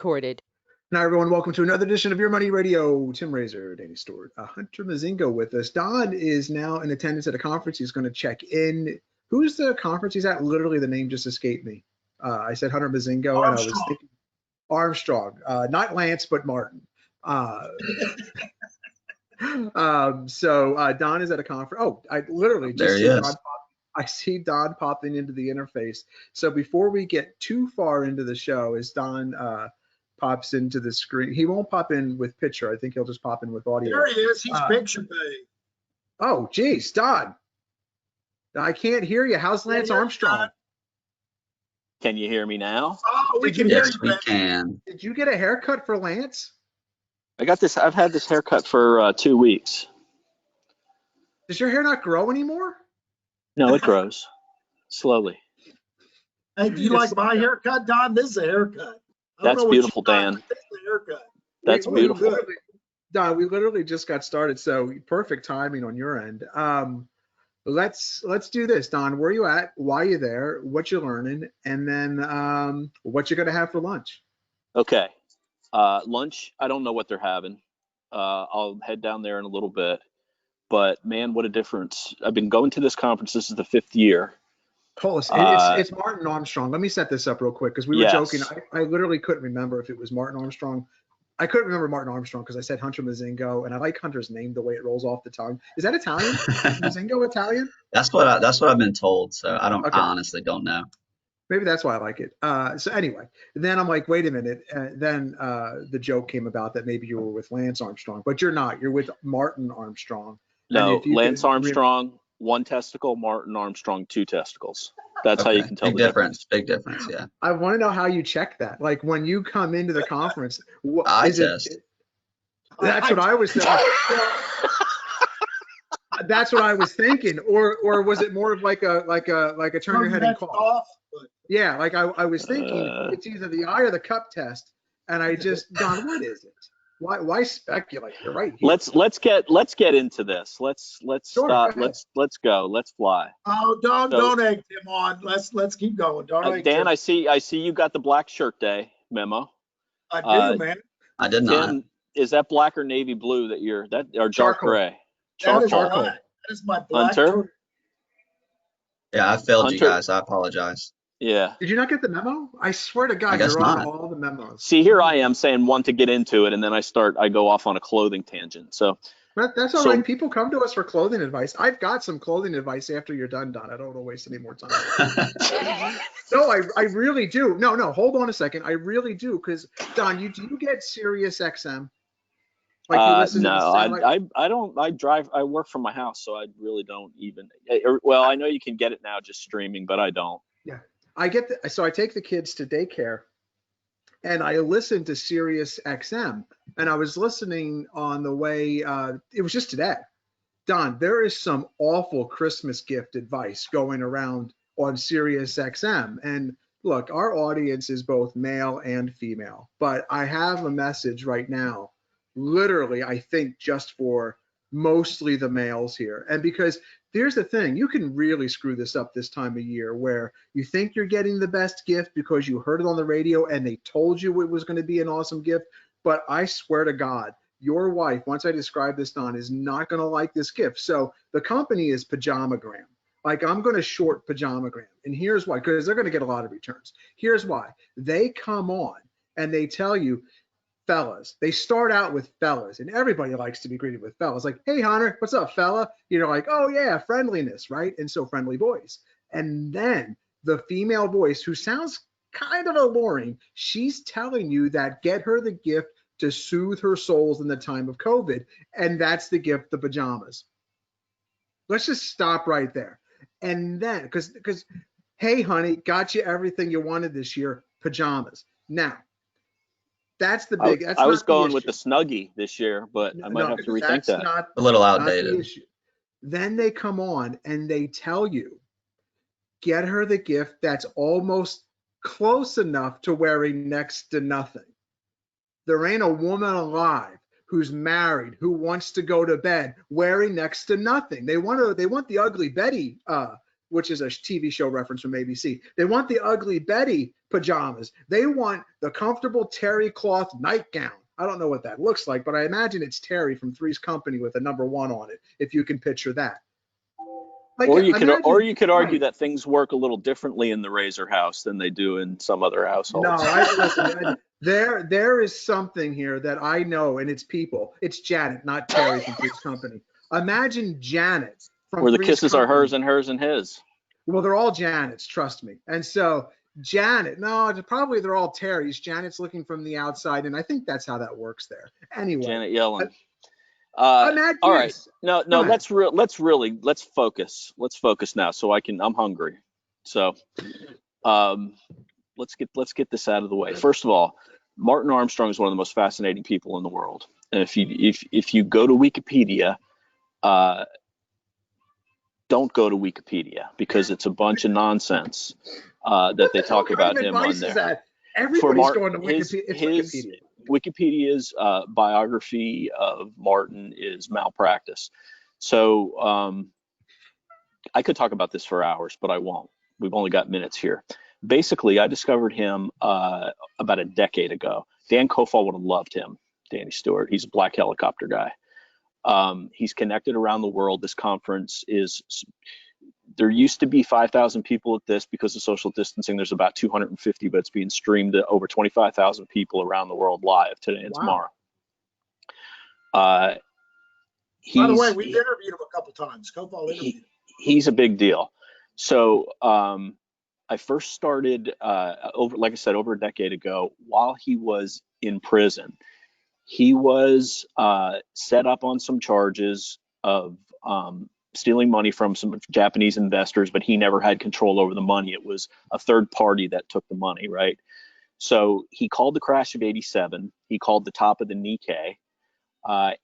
Recorded. Now, everyone, welcome to another edition of Your Money Radio. Tim Razor, Danny Stewart, Hunter Mazingo with us. Don is now in attendance at a conference. He's going to check in. Who's the conference he's at? Literally, the name just escaped me. I said Hunter Mazingo, and I was thinking Armstrong, not Lance, but Martin. So Don is at a conference. Oh, I literally just see Don I see Don popping into the interface. So before we get too far into the show, as Don pops into the screen, he won't pop in with picture. I think he'll just pop in with audio. There he is. He's picture page. Oh, geez, Don. I can't hear you. How's Lance Armstrong? Can you hear me now? Oh, we can hear you. We can. Did you get a haircut for Lance? I got this. I've had this haircut for 2 weeks. Does your hair not grow anymore? No, it grows slowly. Hey, do you like my haircut, Don? This is a haircut. That's beautiful, Dan. This is a haircut. That's beautiful. Don, we literally just got started, so perfect timing on your end. Let's do this, Don. Where are you at? Why are you there? What you learning? And then what you're gonna have for lunch? Okay. Lunch, I don't know what they're having. I'll head down there in a little bit. But man, what a difference. I've been going to this conference. This is the 5th year. Hold on. It's Martin Armstrong. Let me set this up real quick because we were joking. I literally couldn't remember if it was Martin Armstrong. I couldn't remember Martin Armstrong because I said Hunter Mazingo, and I like Hunter's name the way it rolls off the tongue. Is that Italian? Mazingo Italian? That's what I've been told. So I honestly don't know. Maybe that's why I like it. So anyway, then I'm like, wait a minute. Then the joke came about that maybe you were with Lance Armstrong, but you're not. You're with Martin Armstrong. No, Lance Armstrong, 1 testicle, Martin Armstrong, 2 testicles. That's how you can tell the difference. Big difference, yeah. I want to know how you check that. Like when you come into the conference, test. That's what I was thinking. That's what I was thinking. Or was it more of like a turn your head and cough? Yeah, like I was thinking it's either the eye or the cup test, and I just, Don, what is it? Why speculate? You're right here. Let's get into this. Let's stop. Let's go. Let's fly. Oh, don't egg him on. Let's keep going. Dan, I see you got the black shirt day memo. I do, man. I did not. Tim, is that black or navy blue or dark gray? Charcoal. That is my black. Hunter? Yeah, I failed you guys. I apologize. Yeah. Did you not get the memo? I swear to God, you're on all the memos. See, here I am saying one to get into it, and then I go off on a clothing tangent. So that's all right. People come to us for clothing advice. I've got some clothing advice after you're done, Don. I don't want to waste any more time. No, I really do. No, hold on a second. I really do, because Don, do you get Sirius XM? No, I don't. I work from my house, so I really don't even. Well, I know you can get it now just streaming, but I don't. Yeah. So I take the kids to daycare and I listen to Sirius XM, and I was listening on the way, it was just today. Don, there is some awful Christmas gift advice going around on Sirius XM. And look, our audience is both male and female, but I have a message right now, literally, I think just for mostly the males here. And because here's the thing, you can really screw this up this time of year where you think you're getting the best gift because you heard it on the radio and they told you it was going to be an awesome gift. But I swear to God, your wife, once I describe this, Don, is not going to like this gift. So the company is Pajamagram. Like, I'm going to short Pajamagram. And here's why, because they're going to get a lot of returns. Here's why. They come on and they tell you, fellas. They start out with fellas, and everybody likes to be greeted with fellas. Like, hey, Hunter, what's up, fella? You're like, oh, yeah, friendliness, right? And so friendly voice. And then the female voice, who sounds kind of alluring, she's telling you that get her the gift to soothe her souls in the time of COVID. And that's the gift, the pajamas. Let's just stop right there. And then, because, hey, honey, got you everything you wanted this year, pajamas. Now, that's the big. I was going with the Snuggie this year, but I might have to rethink that. Not, a little outdated. Then they come on and they tell you, get her the gift that's almost close enough to wearing next to nothing. There ain't a woman alive who's married who wants to go to bed wearing next to nothing. They want the Ugly Betty which is a TV show reference from ABC. They want the Ugly Betty pajamas. They want the comfortable terry cloth nightgown. I don't know what that looks like, but I imagine it's Terry from Three's Company with a number 1 on it, if you can picture that. Like, or you could argue right. that things work a little differently in the Razor house than they do in some other households. No, listen, there is something here that I know, and it's people. It's Janet, not Terry from Three's Company. Imagine Janet from Where the Three's kisses are Company. hers and his. Well, they're all Janets, trust me. And so Janet, no, probably they're all Terry's. Janet's looking from the outside, and I think that's how that works there. Anyway, Janet Yellen. I'm at all right. yes. No, let's focus. Let's focus now, so I'm hungry. So, let's get this out of the way. First of all, Martin Armstrong is one of the most fascinating people in the world. And if you go to Wikipedia, don't go to Wikipedia, because it's a bunch of nonsense that they talk about him on there. Everybody's going to Wikipedia. Wikipedia's biography of Martin is malpractice. So I could talk about this for hours, but I won't. We've only got minutes here. Basically, I discovered him about a decade ago. Dan Kofal would have loved him, Danny Stewart. He's a black helicopter guy. He's connected around the world. This conference there used to be 5,000 people at this. Because of social distancing, there's about 250, but it's being streamed to over 25,000 people around the world live today and tomorrow. By the way, we've interviewed him a couple times. Kofal interviewed him. He's a big deal. So I first started like I said, over a decade ago, while he was in prison. He was set up on some charges of stealing money from some Japanese investors, but he never had control over the money. It was a third party that took the money, right? So he called the crash of '87. He called the top of the Nikkei.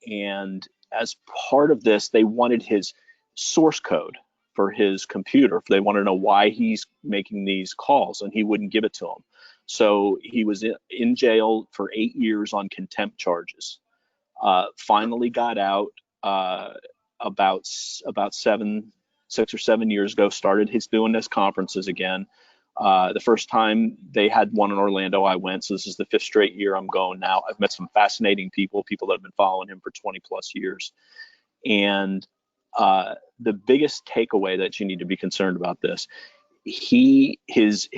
And as part of this, they wanted his source code for his computer. They wanted to know why he's making these calls, and he wouldn't give it to them. So he was in jail for 8 years on contempt charges. Finally got out about 6 or 7 years ago. Started doing his conferences again. The first time they had one in Orlando, I went. So this is the 5th straight year I'm going now. I've met some fascinating people that have been following him for 20 plus years. And the biggest takeaway that you need to be concerned about this, his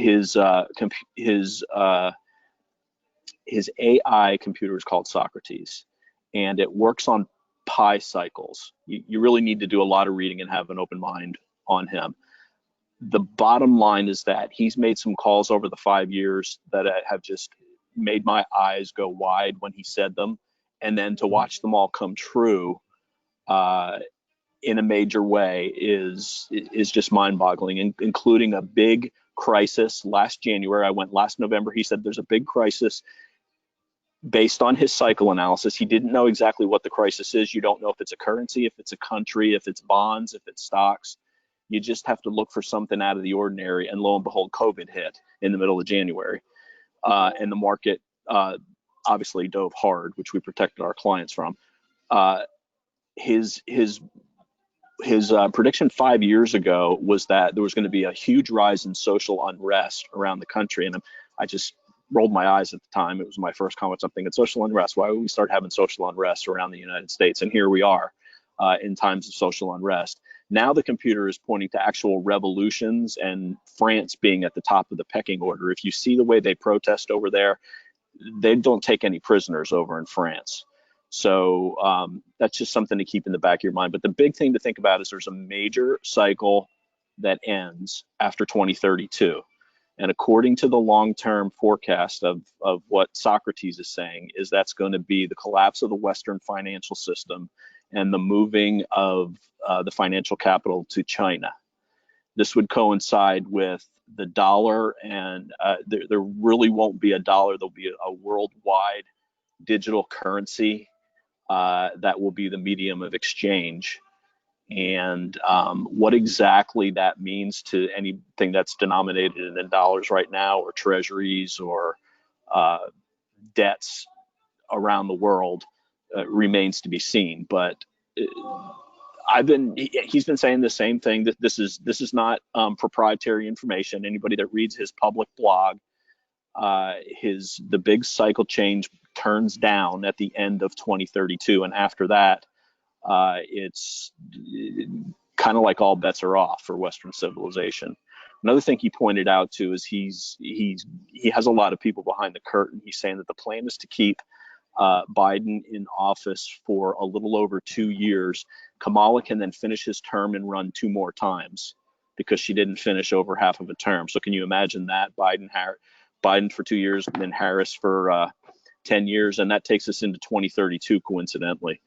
AI computer is called Socrates, and it works on pi cycles. You really need to do a lot of reading and have an open mind on him. The bottom line is that he's made some calls over the 5 years that have just made my eyes go wide when he said them, and then to watch them all come true in a major way is just mind-boggling, including a big crisis last January. I went last November. He said there's a big crisis based on his cycle analysis. He didn't know exactly what the crisis is. You don't know if it's a currency, if it's a country, if it's bonds, if it's stocks. You just have to look for something out of the ordinary. And lo and behold, COVID hit in the middle of January. And the market obviously dove hard, which we protected our clients from. His prediction 5 years ago was that there was going to be a huge rise in social unrest around the country. And I just rolled my eyes at the time. It was my first comment. I'm thinking, social unrest. Why would we start having social unrest around the United States? And here we are in times of social unrest. Now the computer is pointing to actual revolutions, and France being at the top of the pecking order. If you see the way they protest over there, they don't take any prisoners over in France. So that's just something to keep in the back of your mind. But the big thing to think about is there's a major cycle that ends after 2032. And according to the long-term forecast of what Socrates is saying, is that's going to be the collapse of the Western financial system and the moving of the financial capital to China. This would coincide with the dollar, and there really won't be a dollar. There'll be a worldwide digital currency that will be the medium of exchange. And what exactly that means to anything that's denominated in dollars right now, or treasuries, or debts around the world, remains to be seen. But he's been saying the same thing, that this is not proprietary information. Anybody that reads his public blog, the big cycle change turns down at the end of 2032, and after that, it's kind of like all bets are off for Western civilization. Another thing he pointed out too is he has a lot of people behind the curtain. He's saying that the plan is to keep Biden in office for a little over 2 years. Kamala can then finish his term and run 2 more times because she didn't finish over half of a term. So can you imagine that? Biden for 2 years and then Harris for 10 years, and that takes us into 2032 coincidentally.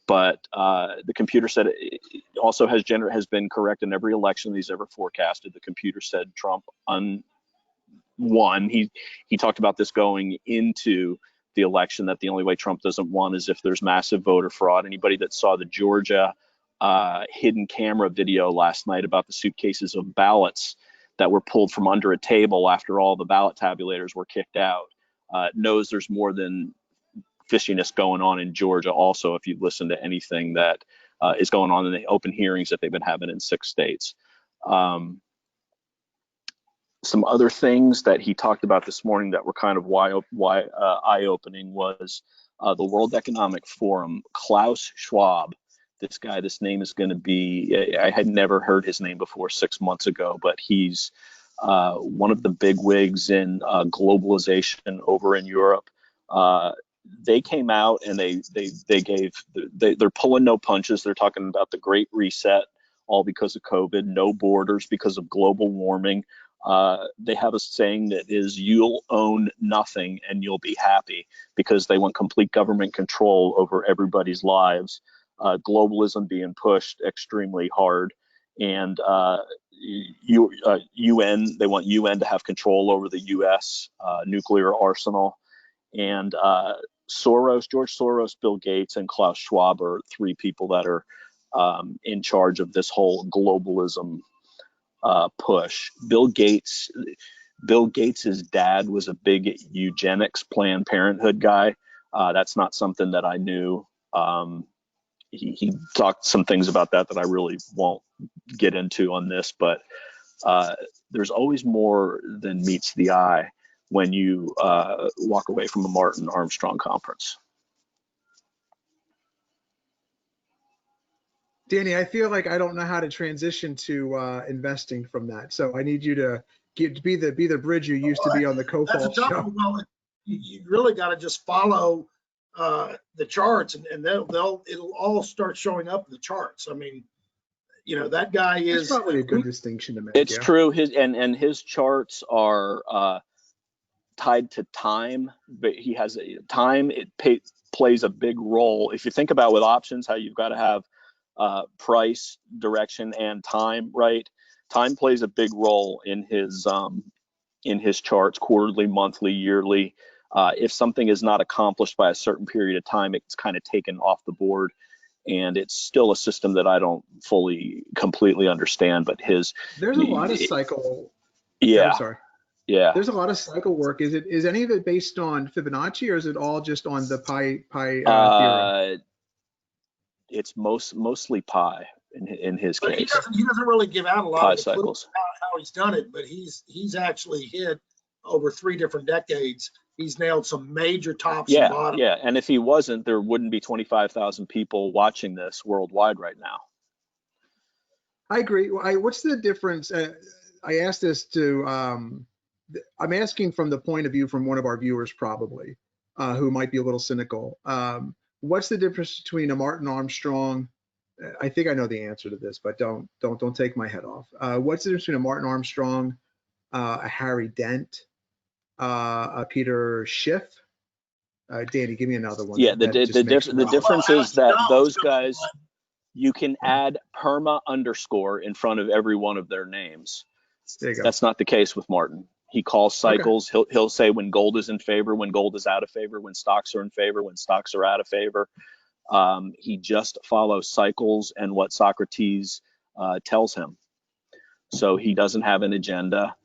But the computer said it also has been correct in every election he's ever forecasted. The computer said Trump won. He talked about this going into the election, that the only way Trump doesn't win is if there's massive voter fraud. Anybody that saw the Georgia hidden camera video last night about the suitcases of ballots that were pulled from under a table after all the ballot tabulators were kicked out knows there's more than fishiness going on in Georgia also, if you listen to anything that is going on in the open hearings that they've been having in 6 states. Some other things that he talked about this morning that were kind of eye-opening was the World Economic Forum. Klaus Schwab, this name is going to be, I had never heard his name before 6 months ago, but he's one of the big wigs in globalization over in Europe. They came out and they're pulling no punches. They're talking about the Great Reset, all because of COVID, no borders because of global warming. They have a saying that is, you'll own nothing and you'll be happy, because they want complete government control over everybody's lives. Globalism being pushed extremely hard, and UN, they want UN to have control over the US nuclear arsenal. And George Soros, Bill Gates, and Klaus Schwab are 3 people that are in charge of this whole globalism push. Bill Gates' dad was a big eugenics, Planned Parenthood guy. That's not something that I knew. He talked some things about that I really won't get into on this, but there's always more than meets the eye when you walk away from a Martin Armstrong conference. Danny, I feel like I don't know how to transition to investing from that. So I need you to be the bridge you used to be on the Kofal show. Well, you really got to just follow the charts, and it'll all start showing up in the charts. I mean, that guy is. That's probably a good distinction to make. It's true. His charts are tied to time, but he has time. Plays a big role. If you think about with options, how you've got to have price, direction, and time, right? Time plays a big role in his charts, quarterly, monthly, yearly. If something is not accomplished by a certain period of time, it's kind of taken off the board, and it's still a system that I don't completely understand. But there's a lot of cycle. Yeah. I'm sorry. Yeah. There's a lot of cycle work. Is any of it based on Fibonacci, or is it all just on the pi theorem? It's mostly pi in his but case. He doesn't really give out a lot pi of cycles. How he's done it, but he's actually hit over 3 different decades. He's nailed some major tops and bottoms. Yeah, and if he wasn't, there wouldn't be 25,000 people watching this worldwide right now. I agree. What's the difference? I asked this to, I'm asking from the point of view from one of our viewers probably, who might be a little cynical. What's the difference between a Martin Armstrong? I think I know the answer to this, but don't take my head off. What's the difference between a Martin Armstrong, a Harry Dent, a Peter Schiff? Danny, give me another one. Yeah, the difference is that those guys, you can add perma underscore in front of every one of their names. There you go. That's not the case with Martin. He calls cycles. Okay. He'll say when gold is in favor, when gold is out of favor, when stocks are in favor, when stocks are out of favor. He just follows cycles and what Socrates tells him. So he doesn't have an agenda.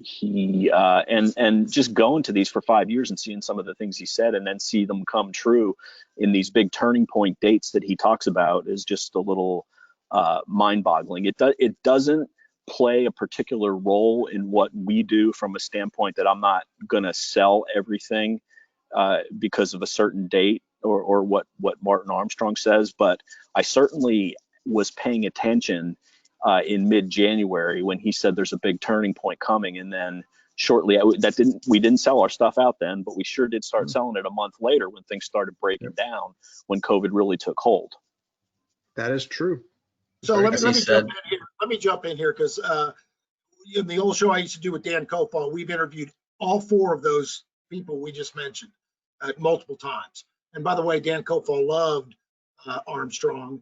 he and just going to these for 5 years and seeing some of the things he said and then see them come true in these big turning point dates that he talks about is just a little mind-boggling. It doesn't play a particular role in what we do from a standpoint that I'm not going to sell everything because of a certain date or what Martin Armstrong says, but I certainly was paying attention in mid-January when he said there's a big turning point coming, and then shortly we didn't sell our stuff out then, but we sure did start selling it a month later when things started breaking down, when COVID really took hold. That is true. So let me jump in here because in the old show I used to do with Dan Kofal, we've interviewed all four of those people we just mentioned multiple times. And by the way, Dan Kofal loved Armstrong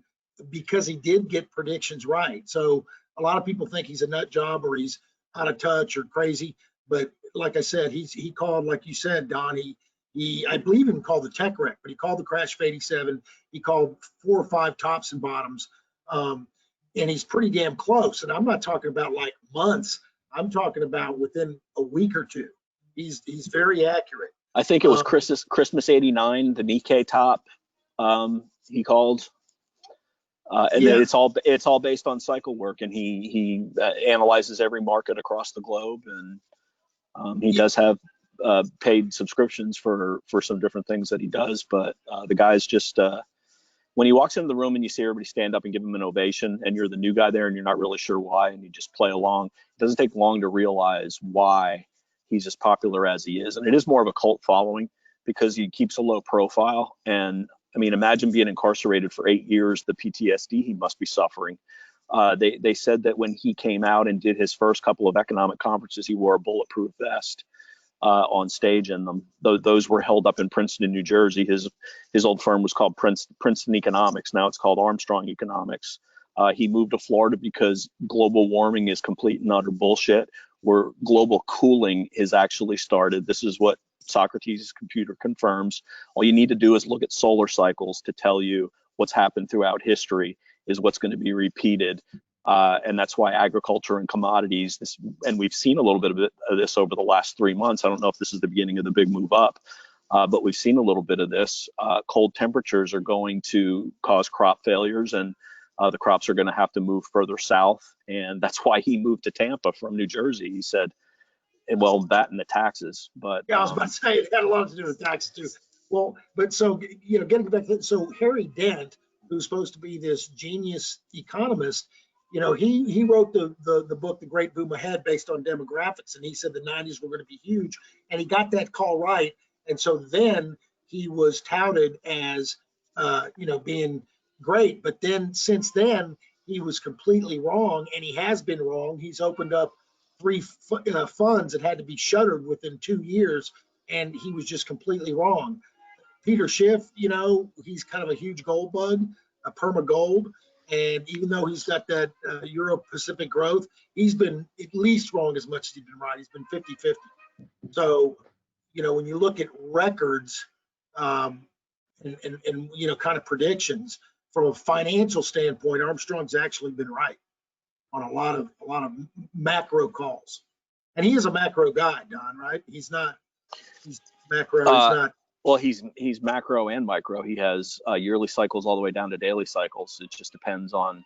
because he did get predictions right. So a lot of people think he's a nut job or he's out of touch or crazy. But like I said, he called, like you said, Don, I believe he called the tech wreck, but he called the crash of 87. He called 4 or 5 tops and bottoms. And he's pretty damn close. And I'm not talking about like months. I'm talking about within a week or two. He's very accurate. I think it was Christmas '89, the Nikkei top he called. And then it's all based on cycle work, and he analyzes every market across the globe, and he does have paid subscriptions for some different things that he does. But the guy's just when he walks into the room and you see everybody stand up and give him an ovation, and you're the new guy there and you're not really sure why, and you just play along, it doesn't take long to realize why he's as popular as he is. And it is more of a cult following because he keeps a low profile. And I mean, imagine being incarcerated for 8 years, the PTSD he must be suffering. They said that when he came out and did his first couple of economic conferences, he wore a bulletproof vest on stage in them. Those were held up in Princeton, New Jersey. His old firm was called Princeton Economics. Now it's called Armstrong Economics. He moved to Florida because global warming is complete and utter bullshit, where global cooling is actually started. This is what Socrates' computer confirms. All you need to do is look at solar cycles to tell you what's happened throughout history is what's going to be repeated. And that's why agriculture and commodities, and we've seen a little bit of this over the last 3 months. I don't know if this is the beginning of the big move up, but we've seen a little bit of this. Cold temperatures are going to cause crop failures, and the crops are going to have to move further south. And that's why he moved to Tampa from New Jersey. He said, well, that and the taxes, but yeah, I was about to say it had a lot to do with taxes too. Well, but so getting back to so Harry Dent, who's supposed to be this genius economist, he wrote the book The Great Boom Ahead based on demographics, and he said the 90s were going to be huge, and he got that call right, and so then he was touted as being great, but then since then he was completely wrong, and he has been wrong. He's opened up 3 funds that had to be shuttered within 2 years, and he was just completely wrong. Peter Schiff, he's kind of a huge gold bug, a perma gold, and even though he's got that Euro-Pacific growth, he's been at least wrong as much as he's been right. He's been 50-50. So, when you look at records and kind of predictions from a financial standpoint, Armstrong's actually been right on a lot of macro calls, and he is a macro guy, Don. Right? He's macro. He's not. Well, he's macro and micro. He has yearly cycles all the way down to daily cycles. It just depends on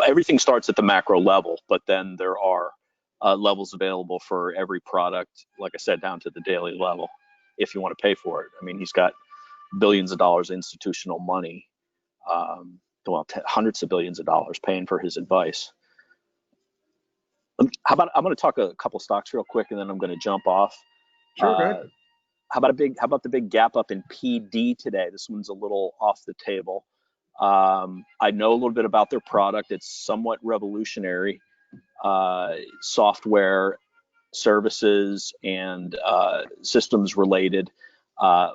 everything starts at the macro level, but then there are levels available for every product. Like I said, down to the daily level, if you want to pay for it. I mean, he's got billions of dollars of institutional money. Hundreds of billions of dollars paying for his advice. How about I'm going to talk a couple stocks real quick, and then I'm going to jump off. Sure, good. How about the big gap up in PD today? This one's a little off the table. I know a little bit about their product. It's somewhat revolutionary. Software, services, and systems related. Bought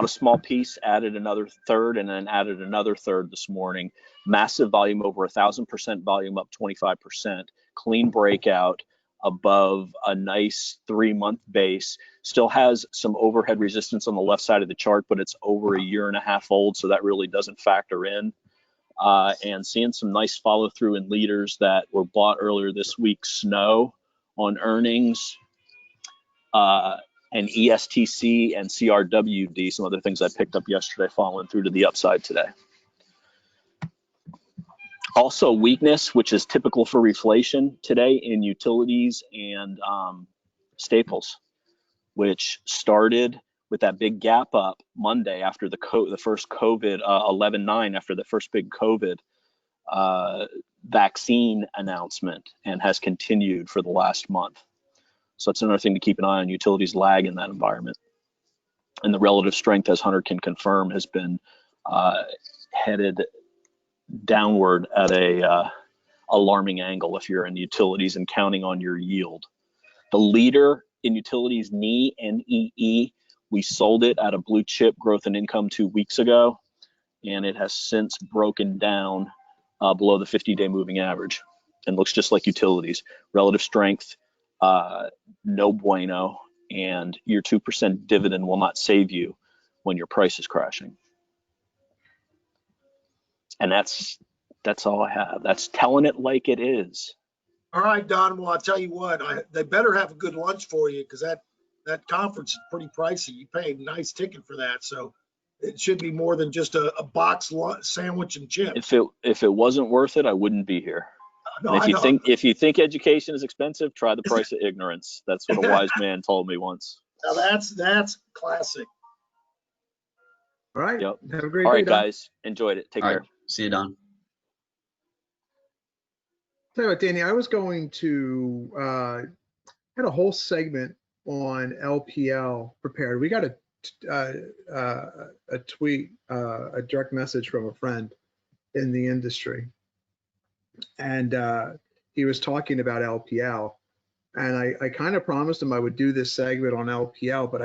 a small piece, added another third, and then added another third this morning. Massive volume, over 1,000% volume, up 25%. Clean breakout above a nice 3-month base. Still has some overhead resistance on the left side of the chart, but it's over a 1.5 years old, so that really doesn't factor in. and seeing some nice follow through in leaders that were bought earlier this week. Snow on earnings, and ESTC and CRWD, some other things I picked up yesterday following through to the upside today. Also weakness, which is typical for reflation today in utilities and staples, which started with that big gap up Monday after the first COVID, 11/9 after the first big COVID vaccine announcement, and has continued for the last month. So that's another thing to keep an eye on. Utilities lag in that environment. And the relative strength, as Hunter can confirm, has been headed downward at a alarming angle if you're in utilities and counting on your yield. The leader in utilities, NEE, we sold it at a blue chip growth and income 2 weeks ago, and it has since broken down below the 50-day moving average and looks just like utilities. Relative strength, no bueno, and your 2% dividend will not save you when your price is crashing. And that's all I have. That's telling it like it is. All right, Don. Well, I'll tell you what, they better have a good lunch for you, because that conference is pretty pricey. You pay a nice ticket for that, so it should be more than just a box sandwich and chips. If it wasn't worth it, I wouldn't be here. No, and if you think education is expensive, try the price of ignorance. That's what a wise man told me once. Now that's classic. All right. Yep. Have a great All day, right, Don. guys. Enjoyed it. Take All care. right. See you, Don. Tell you what, Danny, I was going to had a whole segment on LPL prepared. We got a tweet, a direct message from a friend in the industry, and he was talking about LPL, and I kind of promised him I would do this segment on LPL, but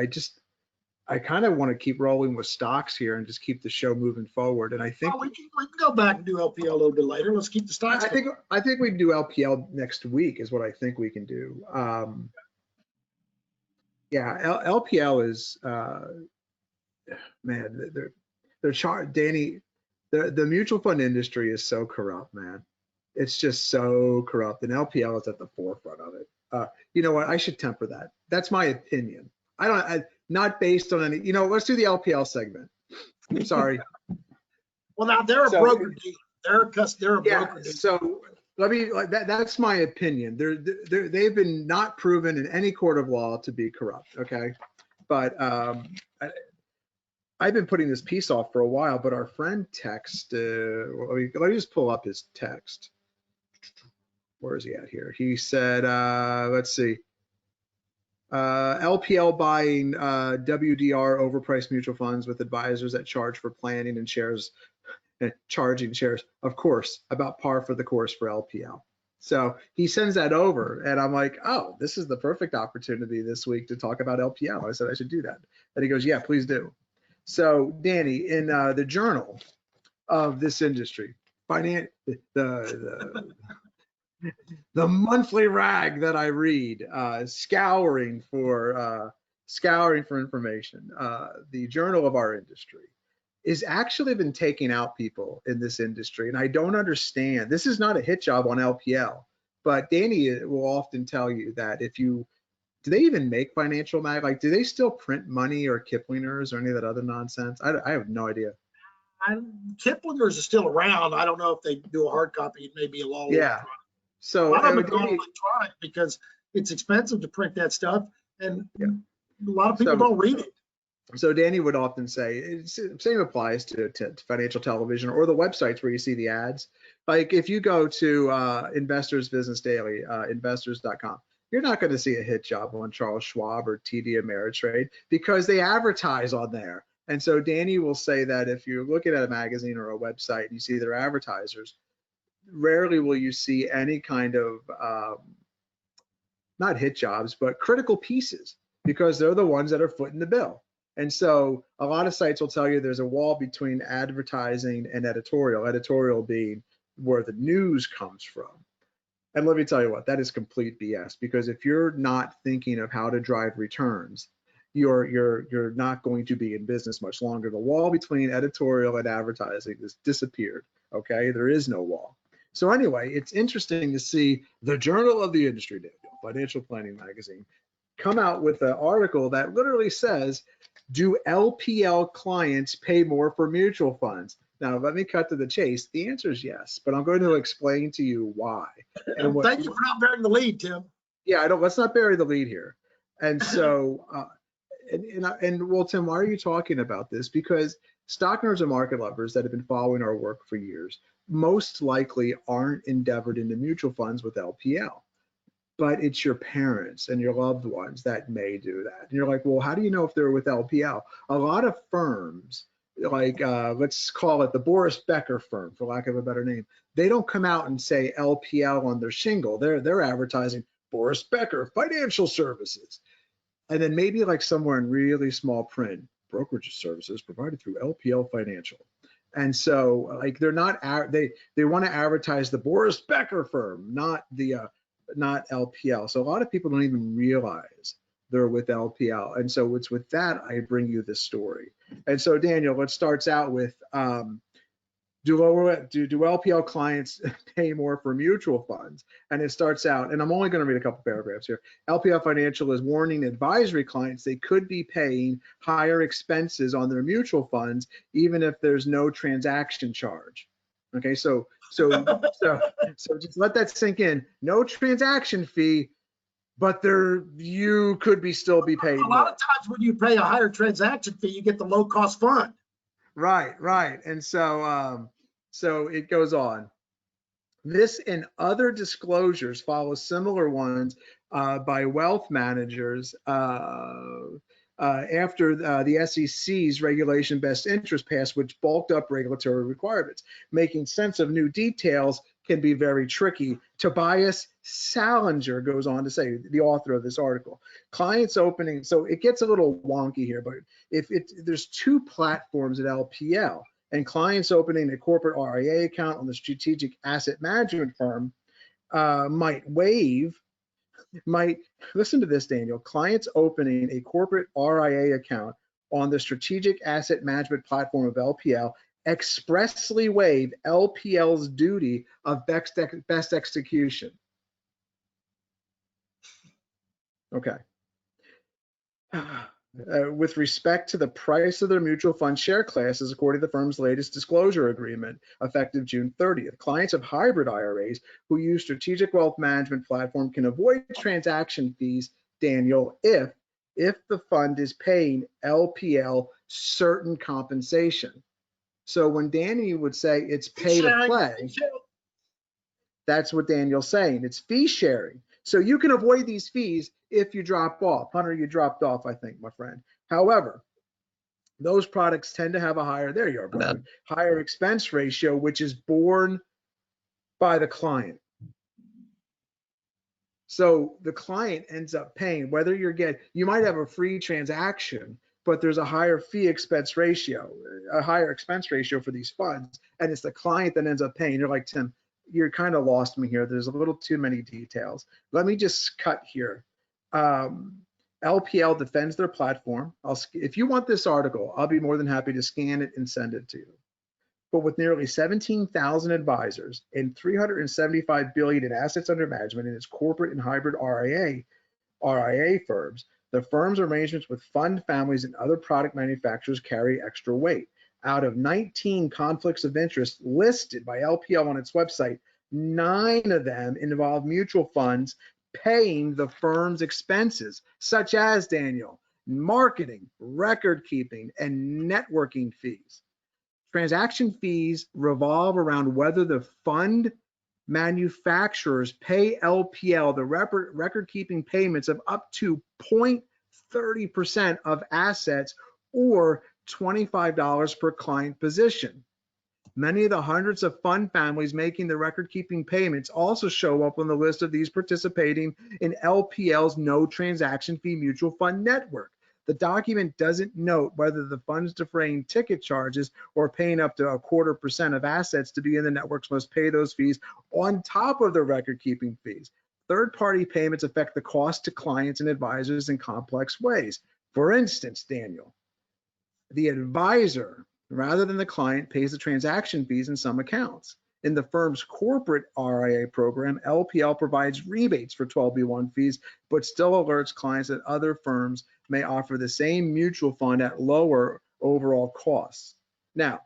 I kind of want to keep rolling with stocks here and just keep the show moving forward. And I think we can go back and do LPL a little bit later. Let's keep the stocks. I think we can do LPL next week is what I think we can do. Yeah, LPL is man, they're Danny, the mutual fund industry is so corrupt, man. It's just so corrupt, and LPL is at the forefront of it. You know what? I should temper that. That's my opinion. Not based on any. Let's do the LPL segment. Sorry. Well, now they're a broker dealer. They're a broker dealer. So let me. That's my opinion. They've been not proven in any court of law to be corrupt. Okay, but I've been putting this piece off for a while. But our friend let me just pull up his text. Where is he at here? He said, let's see. LPL buying WDR overpriced mutual funds with advisors that charge for planning and shares, charging shares, of course, about par for the course for LPL. So he sends that over, and I'm like, oh, this is the perfect opportunity this week to talk about LPL. I said I should do that. And he goes, yeah, please do. So Danny, in the journal of this industry, the monthly rag that I read, scouring for information, the journal of our industry is actually been taking out people in this industry, and I don't understand. This is not a hit job on LPL, but Danny will often tell you that do they even make financial mag? Like, do they still print money or Kiplinger's or any of that other nonsense? I have no idea. Kiplinger's is still around. I don't know if they do a hard copy. It may be a long. Yeah. So a lot of them go electronic because it's expensive to print that stuff, and a lot of people don't read it. So Danny would often say, same applies to financial television or the websites where you see the ads. Like if you go to Investors Business Daily, investors.com, you're not going to see a hit job on Charles Schwab or TD Ameritrade because they advertise on there. And so Danny will say that if you're looking at a magazine or a website and you see their advertisers, rarely will you see any kind of not hit jobs, but critical pieces, because they're the ones that are footing the bill. And so a lot of sites will tell you there's a wall between advertising and editorial being where the news comes from. And let me tell you what, that is complete BS, because if you're not thinking of how to drive returns, you're not going to be in business much longer. The wall between editorial and advertising has disappeared. Okay, there is no wall. So anyway, it's interesting to see the Journal of the Industry, Daniel, Financial Planning Magazine, come out with an article that literally says, do LPL clients pay more for mutual funds? Now, let me cut to the chase. The answer is yes, but I'm going to explain to you why. And what, thank you for not burying the lead, Tim. Yeah, let's not bury the lead here. And so, well, Tim, why are you talking about this? Because StockNerds and market lovers that have been following our work for years most likely aren't endeavored into mutual funds with LPL. But it's your parents and your loved ones that may do that. And you're like, well, how do you know if they're with LPL? A lot of firms, like let's call it the Boris Becker firm, for lack of a better name, they don't come out and say LPL on their shingle. They're advertising Boris Becker Financial Services. And then maybe like somewhere in really small print, brokerage services provided through LPL Financial. And so like they're not, they want to advertise the Boris Becker firm, not LPL. So a lot of people don't even realize they're with LPL. And so it's with that I bring you this story. And so Daniel, it starts out with, do LPL clients pay more for mutual funds? And it starts out, and I'm only going to read a couple paragraphs here. LPL Financial is warning advisory clients they could be paying higher expenses on their mutual funds, even if there's no transaction charge. Okay, so just let that sink in. No transaction fee, but you could still be paid. A lot of times when you pay a higher transaction fee, you get the low cost fund. Right. And so it goes on. This and other disclosures follow similar ones by wealth managers after the SEC's regulation best interest passed, which bulked up regulatory requirements. Making sense of new details can be very tricky. Tobias Salinger goes on to say, the author of this article, clients opening, so it gets a little wonky here, but there's two platforms at LPL, and clients opening a corporate RIA account on the strategic asset management firm listen to this, Daniel, clients opening a corporate RIA account on the strategic asset management platform of LPL expressly waive LPL's duty of best execution. Okay. With respect to the price of their mutual fund share classes, according to the firm's latest disclosure agreement, effective June 30th, clients of hybrid IRAs who use strategic wealth management platform can avoid transaction fees, Daniel, if the fund is paying LPL certain compensation. So when Danny would say it's pay to play, that's what Daniel's saying. It's fee sharing. So you can avoid these fees if you drop off. Hunter, you dropped off, I think, my friend. However, those products tend to have a higher expense ratio, which is borne by the client. So the client ends up paying, whether you might have a free transaction, but there's a higher expense ratio for these funds, and it's the client that ends up paying. You're like, Tim, you're kind of lost me here. There's a little too many details. Let me just cut here. LPL defends their platform. If you want this article, I'll be more than happy to scan it and send it to you. But with nearly 17,000 advisors and $375 billion in assets under management in its corporate and hybrid RIA firms, the firm's arrangements with fund families and other product manufacturers carry extra weight. Out of 19 conflicts of interest listed by LPL on its website, 9 of them involve mutual funds paying the firm's expenses, such as, Daniel, marketing, record keeping, and networking fees. Transaction fees revolve around whether the fund manufacturers pay LPL the record-keeping payments of up to 0.30% of assets or $25 per client position. Many of the hundreds of fund families making the record-keeping payments also show up on the list of these participating in LPL's no transaction fee mutual fund network. The document doesn't note whether the funds defraying ticket charges or paying up to 0.25% of assets to be in the networks must pay those fees on top of the record-keeping fees. Third-party payments affect the cost to clients and advisors in complex ways. For instance, Daniel, the advisor, rather than the client, pays the transaction fees in some accounts. In the firm's corporate RIA program, LPL provides rebates for 12b1 fees, but still alerts clients that other firms may offer the same mutual fund at lower overall costs. Now,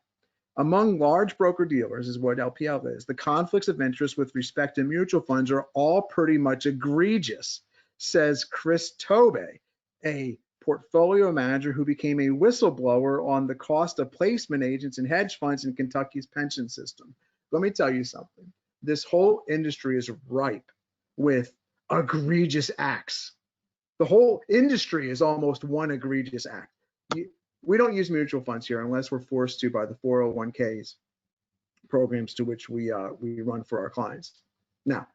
among large broker dealers is what LPL is. The conflicts of interest with respect to mutual funds are all pretty much egregious, says Chris Tobe, a portfolio manager who became a whistleblower on the cost of placement agents and hedge funds in Kentucky's pension system. Let me tell you something. This whole industry is ripe with egregious acts. The whole industry is almost one egregious act. We don't use mutual funds here unless we're forced to by the 401ks programs to which we run for our clients. Now,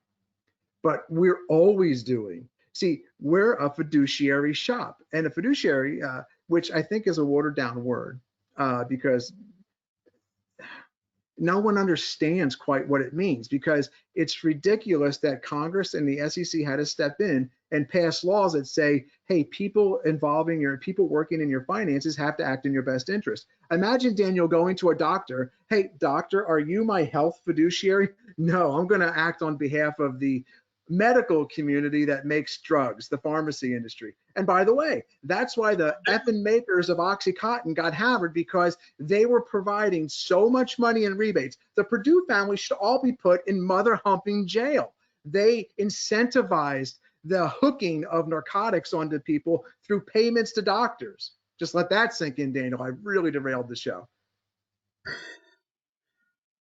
but we're always doing. See, we're a fiduciary shop, and a fiduciary, which I think is a watered down word, because no one understands quite what it means, because it's ridiculous that Congress and the SEC had to step in and pass laws that say, hey, people working in your finances have to act in your best interest. Imagine, Daniel, going to a doctor. Hey, doctor, are you my health fiduciary? No, I'm going to act on behalf of the medical community that makes drugs, the pharmacy industry. And by the way, that's why the effing makers of OxyContin got hammered, because they were providing so much money in rebates. The Purdue family should all be put in mother humping jail. They incentivized the hooking of narcotics onto people through payments to doctors. Just let that sink in, Daniel. I really derailed the show.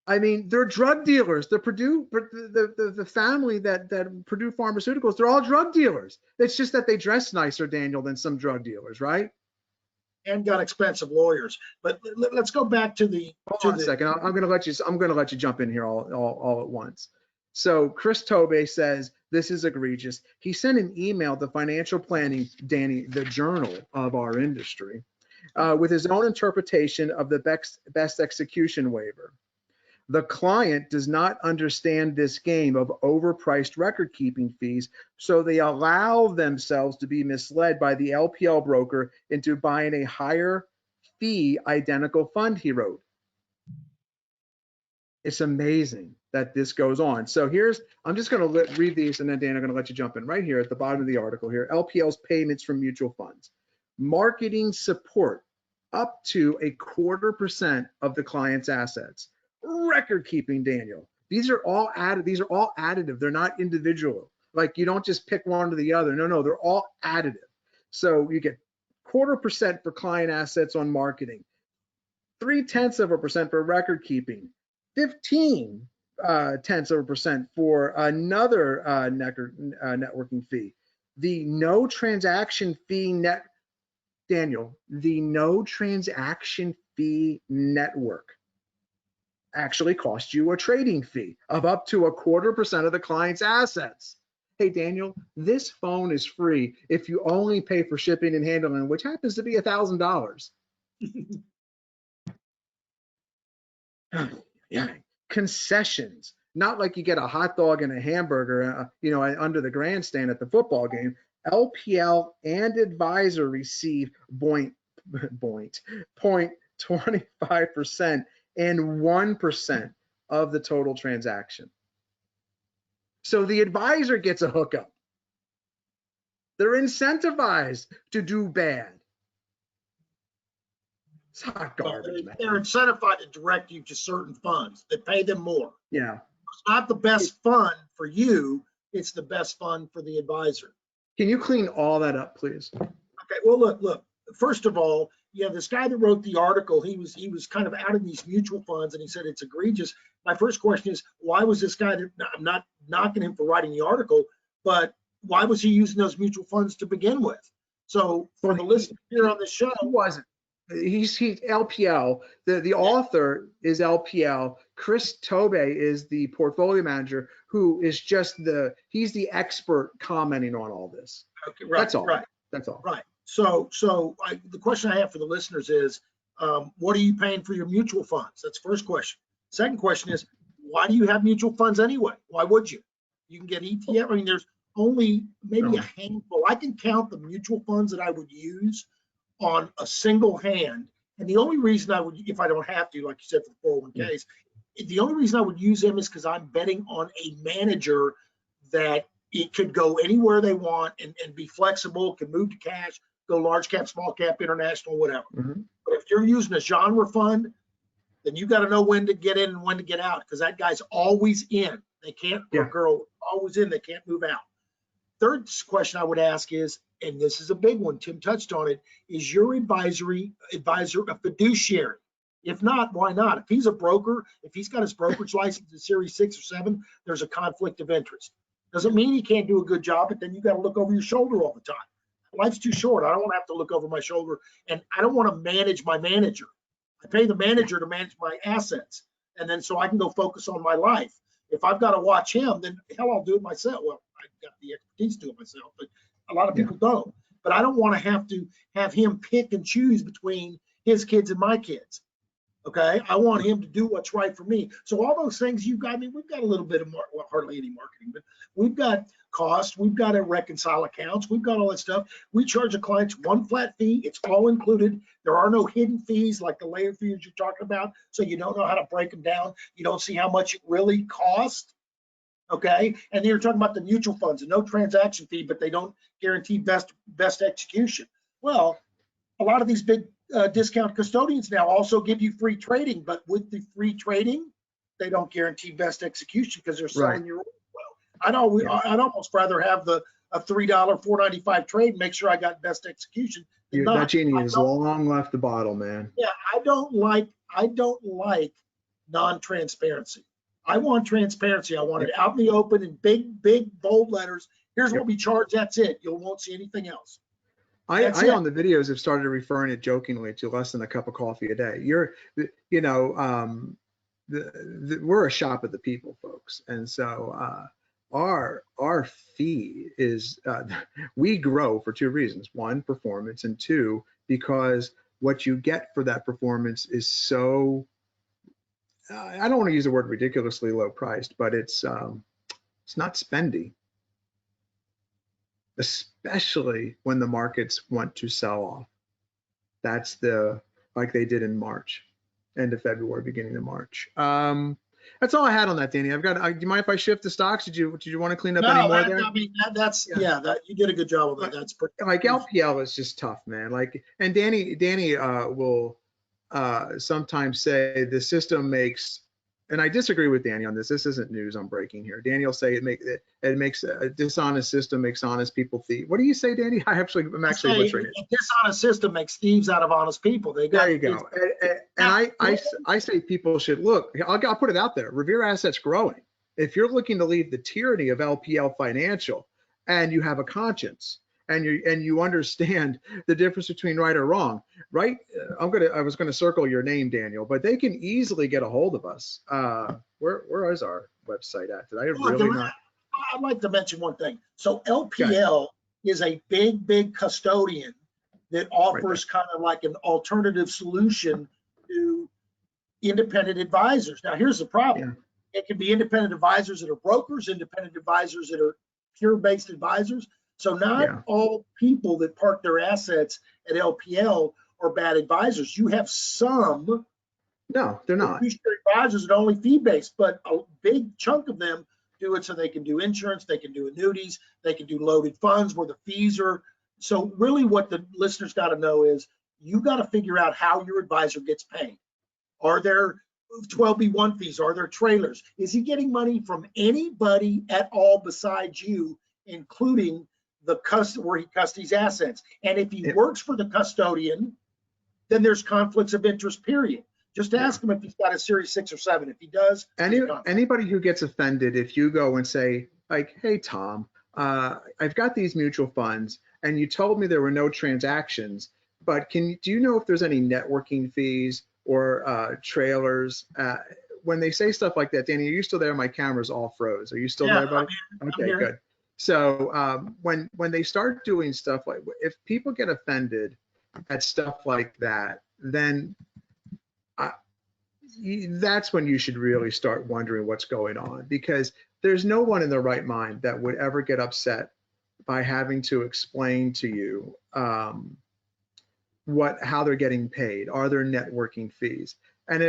I mean, they're drug dealers. The Purdue, the family that Purdue Pharmaceuticals, they're all drug dealers. It's just that they dress nicer, Daniel, than some drug dealers, right? And got expensive lawyers. But let's go back to the. Hold on a second. I'm going to let you jump in here all at once. So Chris Tobe says this is egregious. He sent an email to Financial Planning, Danny, the journal of our industry, with his own interpretation of the best execution waiver. The client does not understand this game of overpriced record-keeping fees, so they allow themselves to be misled by the LPL broker into buying a higher fee identical fund, he wrote. It's amazing that this goes on. So I'm just going to read these, and then Dan, I'm going to let you jump in right here at the bottom of the article here. LPL's payments from mutual funds. Marketing support up to 0.25% of the client's assets. Record keeping, Daniel. These are all additive. They're not individual. Like, you don't just pick one or the other. No, they're all additive. So you get 0.25% for client assets on marketing, 0.3% for record keeping, 0.15% for another networking fee. The no transaction fee the no transaction fee network actually costs you a trading fee of up to 0.25% of the client's assets. Hey, Daniel, this phone is free if you only pay for shipping and handling, which happens to be $1,000. Yeah, concessions. Not like you get a hot dog and a hamburger, under the grandstand at the football game. LPL and advisor receive 0.25% and 1% of the total transaction. So the advisor gets a hookup. They're incentivized to do bad. It's hot garbage, man. They're incentivized to direct you to certain funds that pay them more. Yeah. It's not the best fund for you. It's the best fund for the advisor. Can you clean all that up, please? Okay. Well, look. First of all, this guy that wrote the article, he was kind of out of these mutual funds, and he said it's egregious. My first question is, why was this guy? I'm not knocking him for writing the article, but why was he using those mutual funds to begin with? So for the listener here on the show, he wasn't. He's LPL. The author is LPL. Chris Tobe is the portfolio manager, who is he's the expert commenting on all this. Okay, right. That's all. Right. That's all. Right. So the question I have for the listeners is, what are you paying for your mutual funds? That's the first question. Second question is, why do you have mutual funds anyway? Why would you? You can get ETF. I mean, there's only maybe a handful. I can count the mutual funds that I would use on a single hand. And the only reason I would, if I don't have to, like you said, for the 401ks, the only reason I would use them is because I'm betting on a manager that it could go anywhere they want and be flexible, can move to cash, go large cap, small cap, international, whatever. Mm-hmm. But if you're using a genre fund, then you got to know when to get in and when to get out, because that guy's always in. They can't, or girl, always in, they can't move out. Third question I would ask is, and this is a big one, Tim touched on it, is your advisor a fiduciary? If not, why not? If he's a broker, if he's got his brokerage license in Series 6 or 7, there's a conflict of interest. Doesn't mean he can't do a good job, but then you got to look over your shoulder all the time. Life's too short. I don't want to have to look over my shoulder, and I don't want to manage my manager. I pay the manager to manage my assets, and then so I can go focus on my life. If I've got to watch him, then hell, I'll do it myself. Well, I've got the expertise to do it myself, but a lot of people don't. But I don't want to have him pick and choose between his kids and my kids. Okay, I want him to do what's right for me. So all those things you've got, I mean, we've got a little bit of well, hardly any marketing, but we've got cost, we've got to reconcile accounts, we've got all that stuff. We charge the clients one flat fee. It's all included. There are no hidden fees like the layer fees you're talking about. So you don't know how to break them down. You don't see how much it really costs. Okay, and then you're talking about the mutual funds and no transaction fee, but they don't guarantee best execution. Well, a lot of these big discount custodians now also give you free trading, but with the free trading, they don't guarantee best execution because they're selling your oil. Well, I'd almost rather have a $3 $4.95 trade and make sure I got best execution. That genie has long left the bottle, man. Yeah, I don't like non-transparency. I want transparency. I want it out in the open in big, bold letters. Here's what we charge. That's it. You won't see anything else. I on the videos have started referring it jokingly to less than a cup of coffee a day. We're a shop of the people, folks, and so our fee is we grow for two reasons: one, performance, and two, because what you get for that performance is so. I don't want to use the word ridiculously low priced, but it's not spendy, especially when the markets want to sell off. That's like they did in March, end of February, beginning of March. That's all I had on that, Danny. Do you mind if I shift the stocks? Did you want to clean up any more there? I mean, you did a good job of that. That's pretty. Like LPL is just tough, man. Like, and Danny will sometimes say the system makes, and I disagree with Danny on this. This isn't news I'm breaking here. Danny will say it makes a dishonest system makes honest people thief. What do you say, Danny? I'm actually butchering it. A dishonest system makes thieves out of honest people. There you go. And I say people should look. I'll put it out there. Revere Assets growing. If you're looking to leave the tyranny of LPL Financial, and you have a conscience, and you understand the difference between right or wrong, right? I was gonna circle your name, Daniel, but they can easily get a hold of us. Where is our website at? Did I really not? I'd like to mention one thing. So LPL is a big custodian that offers kind of like an alternative solution to independent advisors. Now, here's the problem. It can be independent advisors that are brokers, independent advisors that are pure-based advisors. So not all people that park their assets at LPL are bad advisors. You have some. No, they're not. Advisors that are only fee-based, but a big chunk of them do it so they can do insurance, they can do annuities, they can do loaded funds where the fees are. So really what the listeners got to know is you got to figure out how your advisor gets paid. Are there 12B1 fees? Are there trailers? Is he getting money from anybody at all besides you, including the where he custodies assets? And if he works for the custodian, then there's conflicts of interest, period. Just ask him if he's got a Series 6 or 7. If he does, anybody who gets offended if you go and say, like, hey, Tom, I've got these mutual funds and you told me there were no transactions, but do you know if there's any networking fees or trailers? When they say stuff like that, Danny, are you still there? My camera's all froze. Are you still there, buddy? Okay, good. So when they start doing stuff like, if people get offended at stuff like that, then that's when you should really start wondering what's going on, because there's no one in their right mind that would ever get upset by having to explain to you how they're getting paid. Are there networking fees? And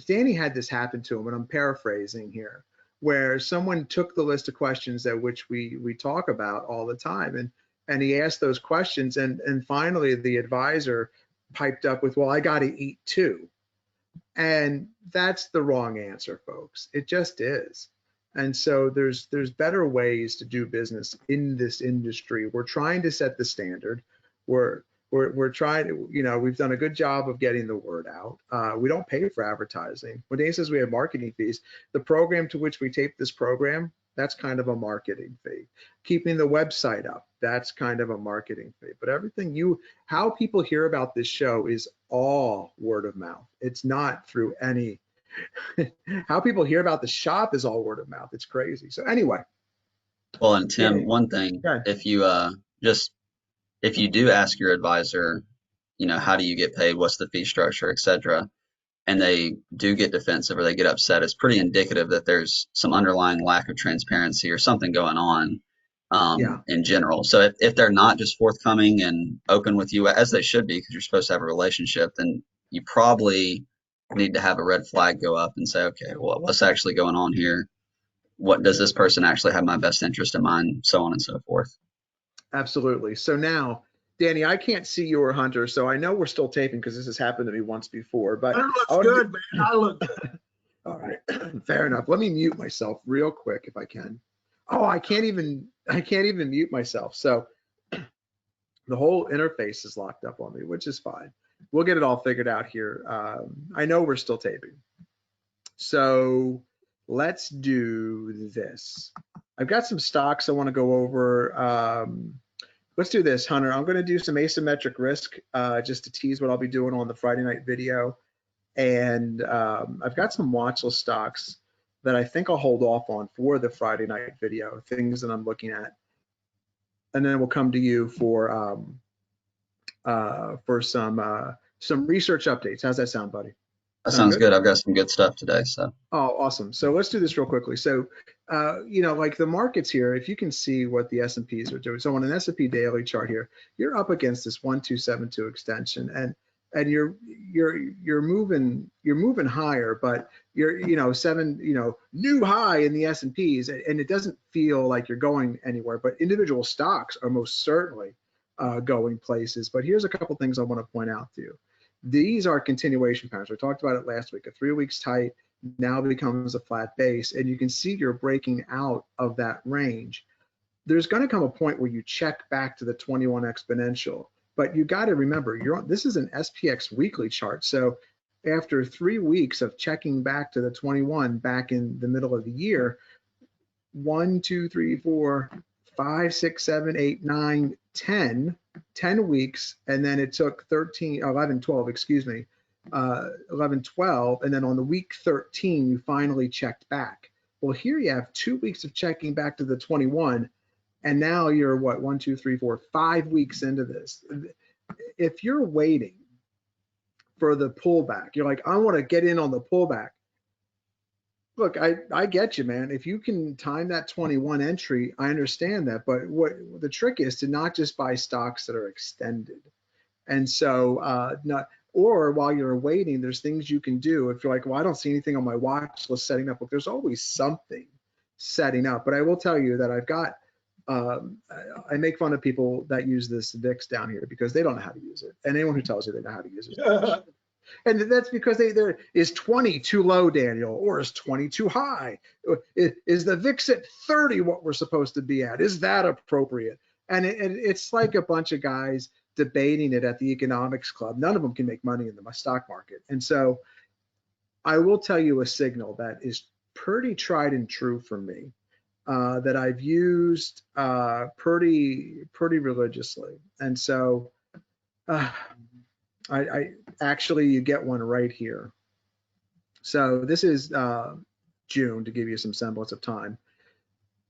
Danny had this happen to him, and I'm paraphrasing here, where someone took the list of questions that which we talk about all the time, and he asked those questions, and finally the advisor piped up with, well, I got to eat too. And that's the wrong answer, folks. It just is. And so there's better ways to do business in this industry. We're trying to set the standard. We're trying to, we've done a good job of getting the word out. We don't pay for advertising. When Dave says we have marketing fees, the program to which we tape this program, that's kind of a marketing fee. Keeping the website up, that's kind of a marketing fee. But everything how people hear about this show is all word of mouth. It's not through any, how people hear about the shop is all word of mouth. It's crazy. So anyway. Well, and Tim, one thing, if you do ask your advisor, how do you get paid? What's the fee structure, et cetera, and they do get defensive or they get upset, it's pretty indicative that there's some underlying lack of transparency or something going on in general. So if they're not just forthcoming and open with you, as they should be, because you're supposed to have a relationship, then you probably need to have a red flag go up and say, okay, well, what's actually going on here? What does this person actually have my best interest in mind? So on and so forth. Absolutely. So now, Danny, I can't see you or Hunter, so I know we're still taping because this has happened to me once before. But Hunter looks good, man. I look good. All right, fair enough. Let me mute myself real quick if I can. Oh, I can't even mute myself. So the whole interface is locked up on me, which is fine. We'll get it all figured out here. I know we're still taping. So let's do this. I've got some stocks I want to go over. Let's do this, Hunter. I'm going to do some asymmetric risk just to tease what I'll be doing on the Friday night video. And I've got some watch list stocks that I think I'll hold off on for the Friday night video, things that I'm looking at. And then we'll come to you for some research updates. How's that sound, buddy? That sounds good. I've got some good stuff today. So. Oh, awesome. So let's do this real quickly. So, like the markets here, if you can see what the S&Ps are doing. So on an S&P daily chart here, you're up against this 1272 extension, and you're moving higher, but you're new high in the S&Ps, and it doesn't feel like you're going anywhere. But individual stocks are most certainly going places. But here's a couple things I want to point out to you. These are continuation patterns. We talked about it last week. A 3 weeks tight now becomes a flat base, and you can see you're breaking out of that range. There's going to come a point where you check back to the 21 exponential, but you got to remember, this is an SPX weekly chart. So after 3 weeks of checking back to the 21 back in the middle of the year, 1, 2, 3, 4, 5, 6, 7, 8, 9, 10 weeks, and then it took 11, 12, 12, and then on the week 13 you finally checked back. Well, here you have 2 weeks of checking back to the 21, and now you're what, 1, 2, 3, 4, 5 weeks into this. If you're waiting for the pullback, you're like, I want to get in on the pullback. Look, I get you, man. If you can time that 21 entry, I understand that. But what the trick is to not just buy stocks that are extended. And so, or while you're waiting, there's things you can do. If you're like, well, I don't see anything on my watch list setting up. Look, there's always something setting up. But I will tell you that I've got, I make fun of people that use this VIX down here because they don't know how to use it. And anyone who tells you they know how to use it. And that's because there is 20 too low, Daniel, or is 20 too high? Is the VIX at 30 what we're supposed to be at? Is that appropriate? And it's like a bunch of guys debating it at the economics club. None of them can make money in the stock market. And so I will tell you a signal that is pretty tried and true for me that I've used pretty religiously. And so I actually, you get one right here. So this is June, to give you some semblance of time.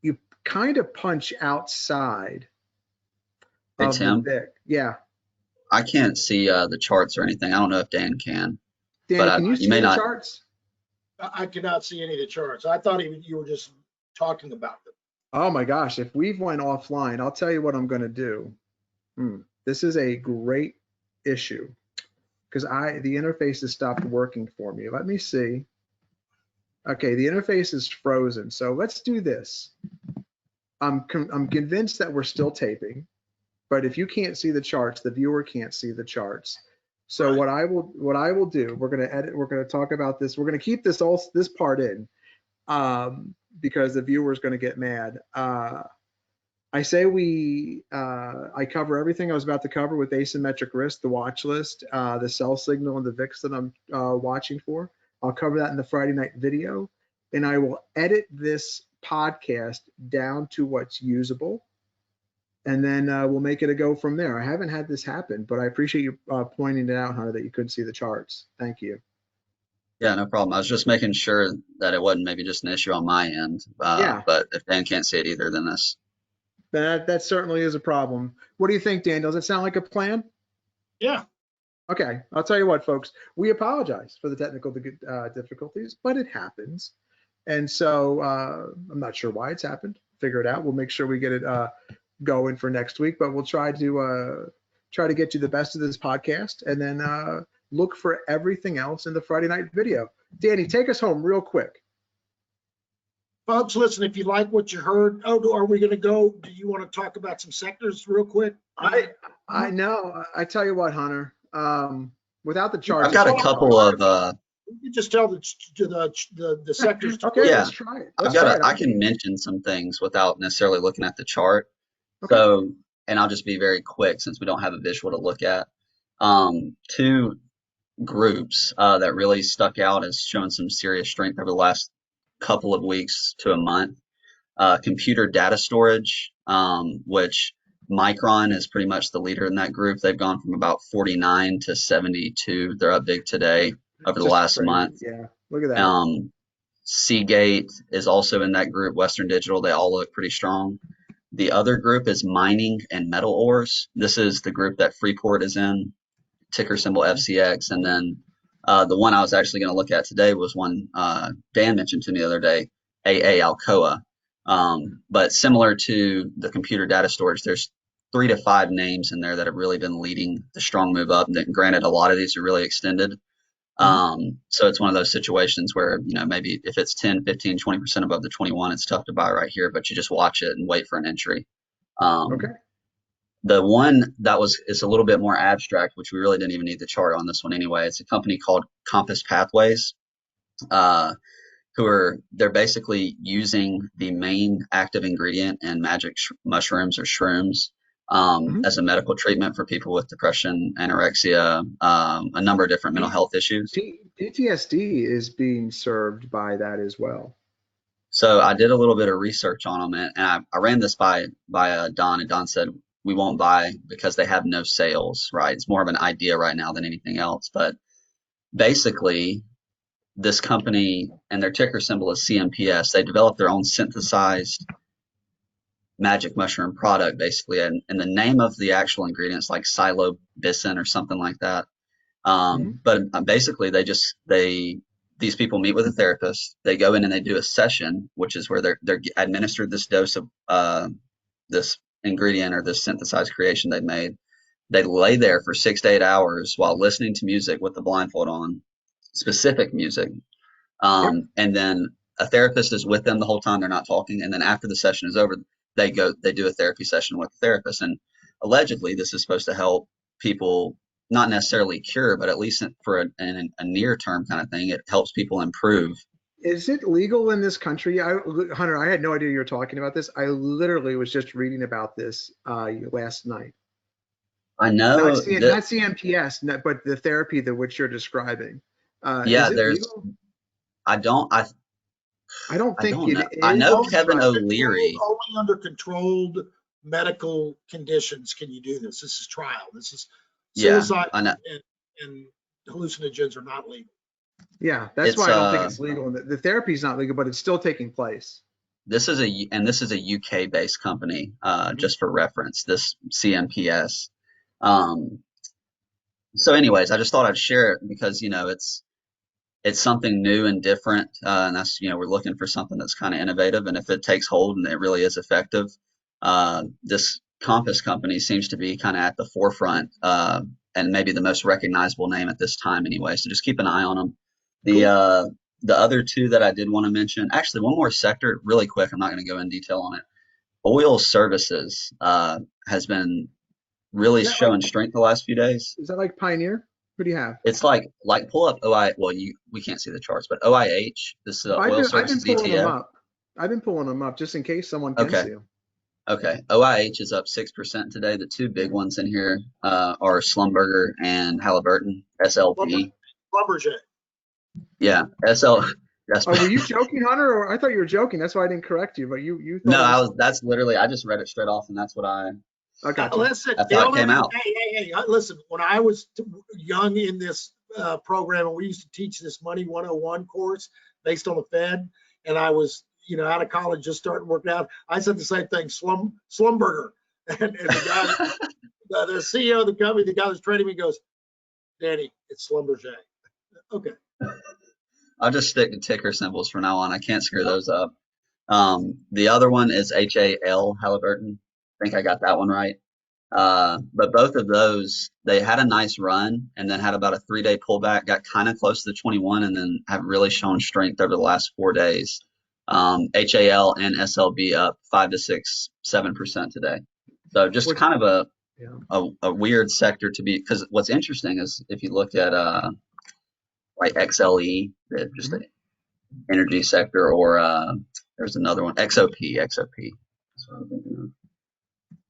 You kind of punch outside of Tim, the VIX. Yeah. I can't see the charts or anything. I don't know if Dan can. Dan, but can you see the charts? I cannot see any of the charts. I thought you were just talking about them. Oh my gosh, if we've went offline, I'll tell you what I'm going to do. This is a great issue because the interface has stopped working for me. Let me see. Okay, the interface is frozen. So let's do this. I'm convinced that we're still taping, but if you can't see the charts, the viewer can't see the charts. So Right. what I will do, we're going to edit, we're going to talk about this. We're going to keep this part in because the viewer is going to get mad. I say I cover everything I was about to cover with asymmetric risk, the watch list, the sell signal, and the VIX that I'm watching for. I'll cover that in the Friday night video, and I will edit this podcast down to what's usable, and then we'll make it a go from there. I haven't had this happen, but I appreciate you pointing it out, Hunter, that you couldn't see the charts. Thank you. Yeah, no problem. I was just making sure that it wasn't maybe just an issue on my end. Yeah. But if Dan can't see it either, then this. That certainly is a problem. What do you think, Dan? Does it sound like a plan? Yeah. Okay, I'll tell you what, folks. We apologize for the technical difficulties, but it happens. And so I'm not sure why it's happened. Figure it out. We'll make sure we get it going for next week, but we'll try to get you the best of this podcast, and then look for everything else in the Friday night video. Danny, take us home real quick. Folks, listen, if you like what you heard, are we going to go? Do you want to talk about some sectors real quick? I know. I tell you what, Hunter. Without the charts, I've got a couple of. You just tell the sectors. Okay, Yeah. let's try it. I can mention some things without necessarily looking at the chart. Okay. So, and I'll just be very quick since we don't have a visual to look at. Two groups that really stuck out as showing some serious strength over the last couple of weeks to a month. Computer data storage, which Micron is pretty much the leader in that group. They've gone from about 49 to 72. They're up big today over the last crazy. month. Yeah, look at that. Seagate is also in that group. Western Digital, they all look pretty strong. The other group is mining and metal ores. This is the group that Freeport is in, ticker symbol FCX. And then the one I was actually going to look at today was one Dan mentioned to me the other day, AA Alcoa. But similar to the computer data storage, there's 3 to 5 names in there that have really been leading the strong move up. And granted, a lot of these are really extended. So it's one of those situations where, maybe if it's 10, 15, 20% above the 21, it's tough to buy right here, but you just watch it and wait for an entry. Okay. The one that is a little bit more abstract, which we really didn't even need the chart on this one anyway. It's a company called Compass Pathways, they're basically using the main active ingredient in magic mushrooms or shrooms as a medical treatment for people with depression, anorexia, a number of different mental health issues. PTSD is being served by that as well. So I did a little bit of research on them, and I ran this by Don, and Don said we won't buy because they have no sales, right? It's more of an idea right now than anything else. But basically, this company, and their ticker symbol is CMPS, they developed their own synthesized magic mushroom product, basically. And the name of the actual ingredient is like psilocybin or something like that. But basically, these people meet with a therapist. They go in and they do a session, which is where they're administered this dose of this ingredient or this synthesized creation they've made. They lay there for 6 to 8 hours while listening to music with the blindfold on, specific music. And then a therapist is with them the whole time. They're not talking. And then after the session is over, they do a therapy session with the therapist. And allegedly, this is supposed to help people, not necessarily cure, but at least for a near term kind of thing, it helps people improve. Is it legal in this country? Hunter, I had no idea you were talking about this. I literally was just reading about this last night. I know. Not CMPS, but the therapy that which you're describing. Yeah, I don't think it is. I know Kevin O'Leary. Only under controlled medical conditions can you do this. This is trial. This is suicide and hallucinogens are not legal. Yeah, that's why I don't think it's legal. The therapy is not legal, but it's still taking place. This is a UK based company, just for reference, this CMPS. So anyways, I just thought I'd share it because, it's something new and different. And that's, we're looking for something that's kind of innovative. And if it takes hold and it really is effective, this Compass company seems to be kind of at the forefront, and maybe the most recognizable name at this time anyway. So just keep an eye on them. The other two that I did want to mention, actually one more sector really quick. I'm not going to go in detail on it. Oil services has been really showing strength the last few days. Is that like Pioneer? What do you have? It's like pull up OI. Well, we can't see the charts, but OIH. This is oil services ETF. I've been pulling them up just in case someone can see them. Okay. OIH is up 6% today. The two big ones in here are Schlumberger and Halliburton. SLP. Schlumberger. Yeah. That's were you joking, Hunter? Or I thought you were joking. That's why I didn't correct you. But you thought no, that's literally, I just read it straight off, and that's what I got. Listen, I thought it came out. Hey, listen. When I was young in this program, and we used to teach this Money 101 course based on the Fed, and I was, out of college, just starting working out. I said the same thing, Schlumberger, and the guy, the CEO of the company, the guy that's training me goes, Danny, it's Schlumberger. Okay. I'll just stick to ticker symbols from now on. I can't screw those up. The other one is HAL, Halliburton. I think I got that one right. But both of those, they had a nice run and then had about a 3-day pullback, got kind of close to the 21, and then have really shown strength over the last 4 days. HAL and SLB up 5 to 6, 7% today. So just kind of a weird sector to be, because what's interesting is if you look at like XLE, just the energy sector, or there's another one, XOP. That's what I'm thinking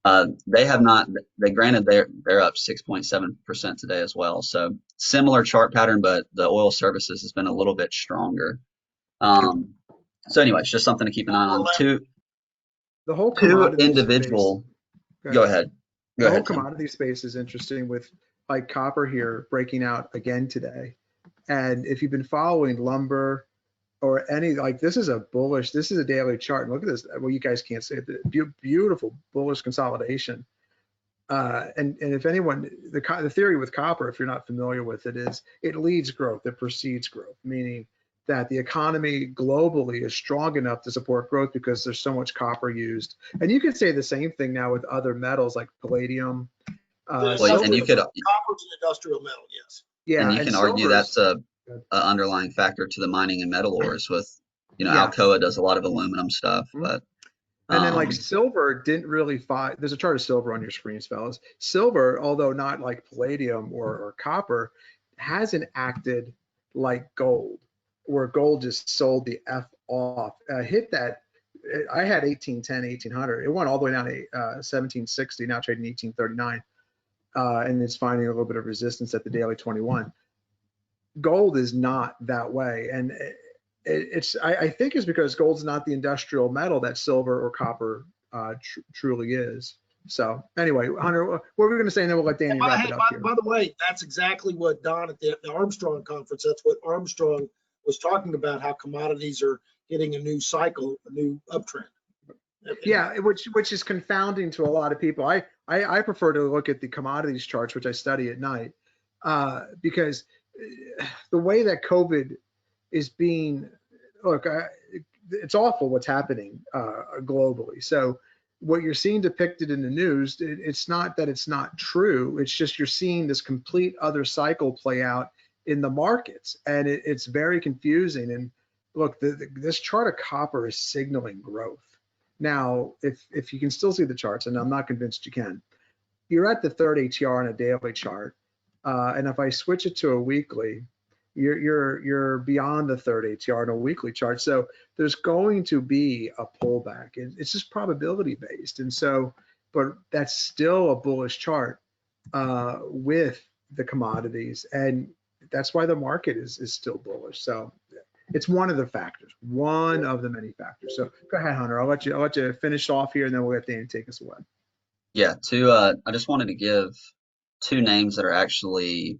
of. They have not. Granted, they're up 6.7% today as well. So similar chart pattern, but the oil services has been a little bit stronger. So anyway, it's just something to keep an eye on. Two individual. Go ahead. The whole commodity space is interesting, with like copper here breaking out again today. And if you've been following lumber or any, like, this is a daily chart. And look at this. Well, you guys can't see it. Beautiful bullish consolidation. And if anyone, the theory with copper, if you're not familiar with it, is it leads growth, it precedes growth, meaning that the economy globally is strong enough to support growth because there's so much copper used. And you can say the same thing now with other metals like palladium. And you could, copper's an industrial metal, yes. Yeah, and you can argue that's a underlying factor to the mining and metal ores with, Alcoa does a lot of aluminum stuff, but. And then like silver didn't really fight. There's a chart of silver on your screens, fellas. Silver, although not like palladium or copper, hasn't acted like gold, where gold just sold the F off. Hit that. I had 1810, 1800. It went all the way down to 1760, now trading 1839. And it's finding a little bit of resistance at the daily 21. Gold is not that way. And I think it's because gold's not the industrial metal that silver or copper truly is. So anyway, Hunter, what were we going to say? And then we'll let Danny wrap it up here. By the way, that's exactly what Don at the Armstrong conference, that's what Armstrong was talking about, how commodities are hitting a new cycle, a new uptrend. Yeah, which is confounding to a lot of people. I prefer to look at the commodities charts, which I study at night, because the way that COVID is being, it's awful what's happening globally. So what you're seeing depicted in the news, it's not that it's not true. It's just you're seeing this complete other cycle play out in the markets, and it's very confusing. And look, this chart of copper is signaling growth. Now, if you can still see the charts, and I'm not convinced you can, you're at the third ATR on a daily chart, and if I switch it to a weekly, you're beyond the third ATR on a weekly chart. So there's going to be a pullback. It's just probability based, and so, but that's still a bullish chart with the commodities, and that's why the market is still bullish. So it's one of the factors, one of the many factors. So go ahead, Hunter. I'll let you finish off here, and then we'll let Danny take us away. Yeah, I just wanted to give two names that are actually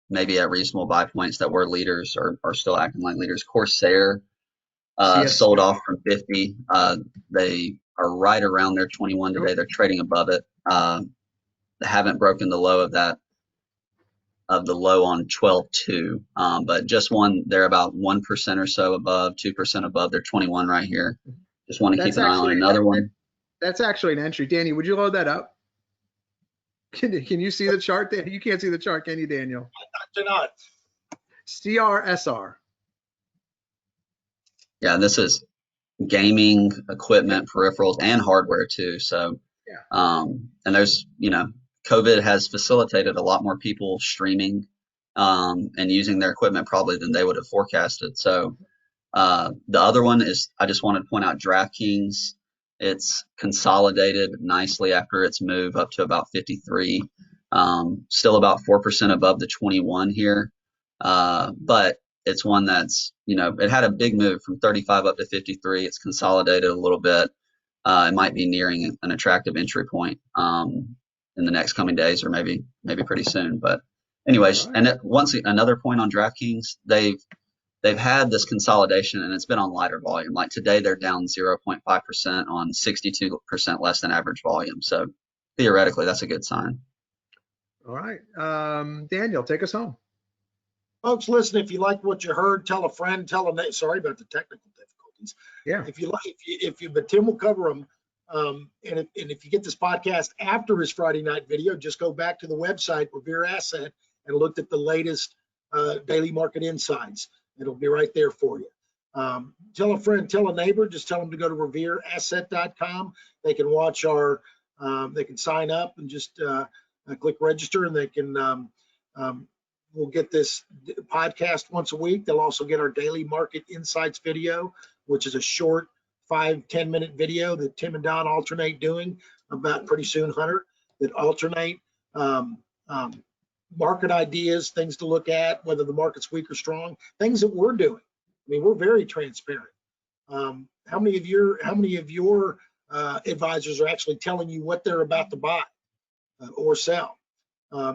maybe at reasonable buy points that were leaders or are still acting like leaders. Corsair sold off from 50. They are right around their 21 today. They're trading above it. They haven't broken the low of the low on 12.2, but just one, they're about 1% or so above, 2% above their 21 right here. Just want to keep an eye on another one. That's actually an entry. Danny, would you load that up? Can you see the chart? You can't see the chart, can you, Daniel? I do not. CRSR. Yeah, this is gaming equipment, peripherals, and hardware too. So, Yeah. and there's, COVID has facilitated a lot more people streaming and using their equipment probably than they would have forecasted. So, the other one is, I just wanted to point out DraftKings. It's consolidated nicely after its move up to about 53. Still about 4% above the 21 here. But it's one that's, it had a big move from 35 up to 53. It's consolidated a little bit. It might be nearing an attractive entry point in the next coming days, or maybe pretty soon. But anyways, Right. and another point on DraftKings, they've had this consolidation and it's been on lighter volume. Like today, they're down 0.5% on 62% less than average volume. So theoretically, that's a good sign. All right. Daniel, take us home. Folks, listen, if you liked what you heard, tell a friend, tell a neighbor. Sorry about the technical difficulties. Yeah. But Tim will cover them. And if you get this podcast after his Friday night video, just go back to the website, Revere Asset, and look at the latest daily market insights. It'll be right there for you. Tell a friend, tell a neighbor, just tell them to go to revereasset.com. They can watch they can sign up and just click register, and they can, we'll get this podcast once a week. They'll also get our daily market insights video, which is a short 5-10 minute video that Tim and Don alternate doing about pretty soon, Hunter, that alternate market ideas, things to look at, whether the market's weak or strong, things that we're doing. I mean, we're very transparent. How many of your advisors are actually telling you what they're about to buy or sell?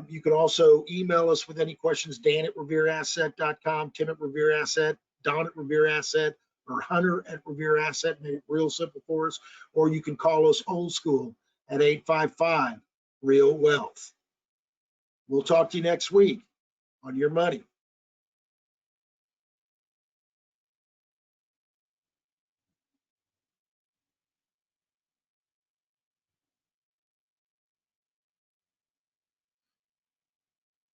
You can also email us with any questions, Dan@revereasset.com, Tim at Revere Asset, Don at Revere Asset, or Hunter at Revere Asset, made it real simple for us. Or you can call us old school at 855-REAL-WEALTH. We'll talk to you next week on Your Money.